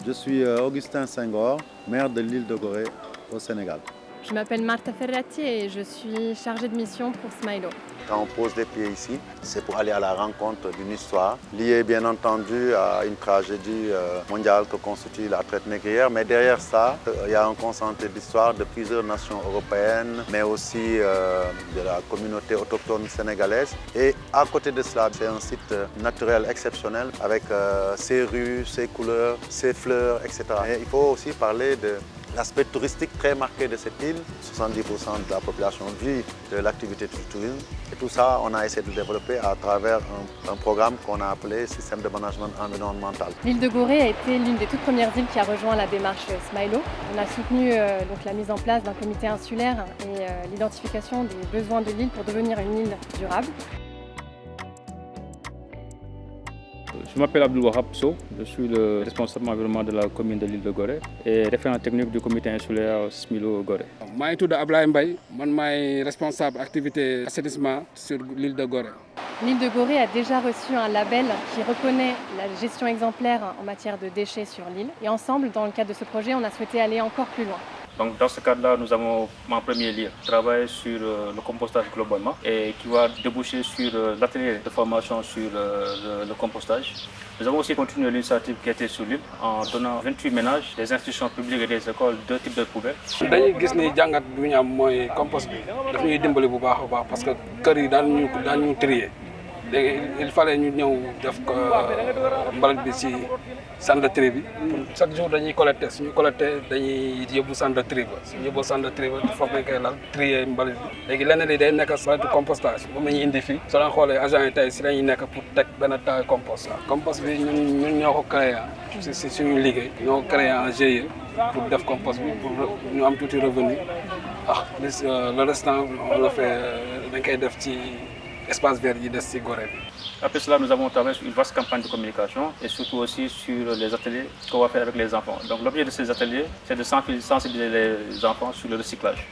Je suis Augustin Senghor, maire de l'île de Gorée au Sénégal. Je m'appelle Marta Ferrati et je suis chargée de mission pour Smileau. Quand on pose les pieds ici, c'est pour aller à la rencontre d'une histoire liée bien entendu à une tragédie mondiale que constitue la traite négrière. Mais derrière ça, il y a un concentré d'histoire de plusieurs nations européennes, mais aussi de la communauté autochtone sénégalaise. Et à côté de cela, c'est un site naturel exceptionnel avec ses rues, ses couleurs, ses fleurs, etc. Et il faut aussi parler de l'aspect touristique très marqué de cette île. 70% de la population vit de l'activité du tourisme. Et tout ça, on a essayé de développer à travers un programme qu'on a appelé Système de management environnemental. L'île de Gorée a été l'une des toutes premières îles qui a rejoint la démarche Smileau. On a soutenu donc la mise en place d'un comité insulaire et l'identification des besoins de l'île pour devenir une île durable. Je m'appelle Abdul Wahab Sow, je suis le responsable environnement de la commune de l'île de Gorée et référent technique du comité insulaire Smileau Gorée. Je suis Ablaye Mbaye, je suis responsable activité assainissement sur l'île de Gorée. L'île de Gorée a déjà reçu un label qui reconnaît la gestion exemplaire en matière de déchets sur l'île. Et ensemble, dans le cadre de ce projet, on a souhaité aller encore plus loin. Donc dans ce cadre-là, nous avons en premier lieu travaillé sur le compostage globalement et qui va déboucher sur l'atelier de formation sur le compostage. Nous avons aussi continué l'initiative qui était sur l'île en donnant 28 ménages, des institutions publiques et des écoles, 2 types de poubelles. dañuy gis ni jàngat bi ñu am mooy compost bi daf ñuy dimbali bu baax a baax parce que kër yi daan ñu trier léegi il fallait ñu ñëw def ko mbalit bi ci centre de tri bi chaque jour dañuy collecté suñu collecté dañuy yóbbu centre de tri ba suñu yóbbu centre de tri ba foofu lañ koy lal trier mbalit bi léegi leneen li day nekk saletu compostage moom la ñuy indi fii soo leen xoolee agent yi tey si lañuy nekk pour teg benn taille compost compost bi ñun ñoo ko créé si suñu liggéey ñoo ko créé en GIE pour def compost bi pour ñu am tuuti revenu le restant on le fait dañ koy def ci espace vert yi des ci Gorée bi. Après cela, nous avons travaillé sur une vaste campagne de communication et surtout aussi sur les ateliers qu'on va faire avec les enfants. Donc l'objet de ces ateliers, c'est de sensibiliser les enfants sur le recyclage.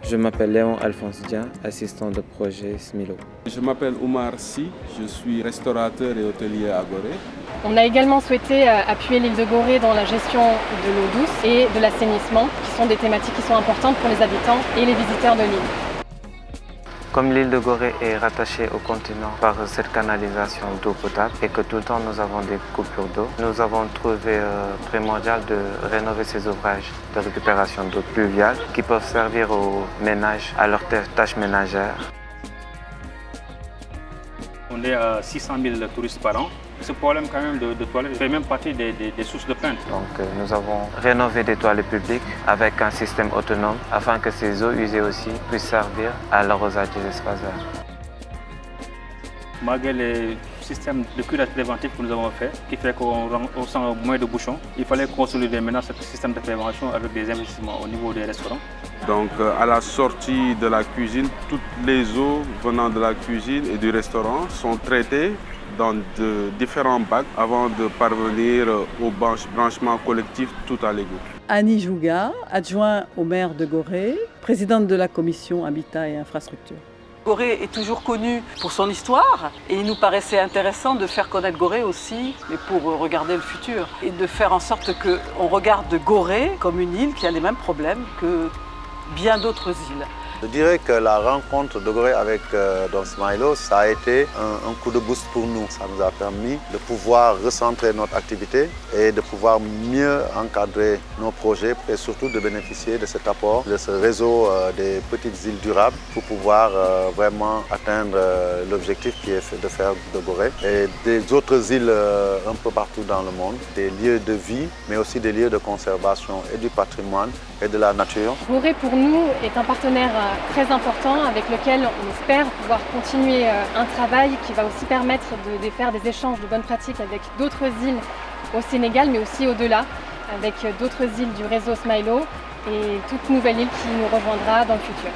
Je m'appelle Léon Alphonse Dian, assistant de projet Smileau. Je m'appelle Oumar Sy, je suis restaurateur et hôtelier à Gorée. On a également souhaité appuyer l'île de Gorée dans la gestion de l'eau douce et de l'assainissement, qui sont des thématiques qui sont importantes pour les habitants et les visiteurs de l'île. Comme l'île de Gorée est rattachée au continent par cette canalisation d'eau potable et que tout le temps nous avons des coupures d'eau, nous avons trouvé primordial de rénover ces ouvrages de récupération d'eau pluviale qui peuvent servir aux ménages à leurs tâches ménagères. On est à 600 000 touristes par an. Ce problème quand même de toilettes fait même partie des sources de plainte. Donc nous avons rénové des toilettes publiques avec un système autonome afin que ces eaux usées aussi puissent servir à l'arrosage des espaces verts. Malgré les systèmes de curage préventif que nous avons fait, qui fait qu'on sent moins de bouchons, il fallait consolider maintenant ce système de prévention avec des investissements au niveau des restaurants. Donc à la sortie de la cuisine, toutes les eaux venant de la cuisine et du restaurant sont traitées dans de différents bacs avant de parvenir au branchement collectif tout à l'égout. Annie Jouga, adjointe au maire de Gorée, présidente de la commission Habitat et Infrastructure. Gorée est toujours connue pour son histoire et il nous paraissait intéressant de faire connaître Gorée aussi, mais pour regarder le futur et de faire en sorte qu'on regarde Gorée comme une île qui a les mêmes problèmes que bien d'autres îles. Je dirais que la rencontre de Gorée avec Smileau, ça a été un coup de boost pour nous. Ça nous a permis de pouvoir recentrer notre activité et de pouvoir mieux encadrer nos projets et surtout de bénéficier de cet apport, de ce réseau des petites îles durables pour pouvoir vraiment atteindre l'objectif qui est de faire de Gorée et des autres îles un peu partout dans le monde, des lieux de vie, mais aussi des lieux de conservation et du patrimoine et de la nature. Gorée pour nous est un partenaire très important avec lequel on espère pouvoir continuer un travail qui va aussi permettre de faire des échanges de bonnes pratiques avec d'autres îles au Sénégal, mais aussi au-delà, avec d'autres îles du réseau Smileau et toute nouvelle île qui nous rejoindra dans le futur.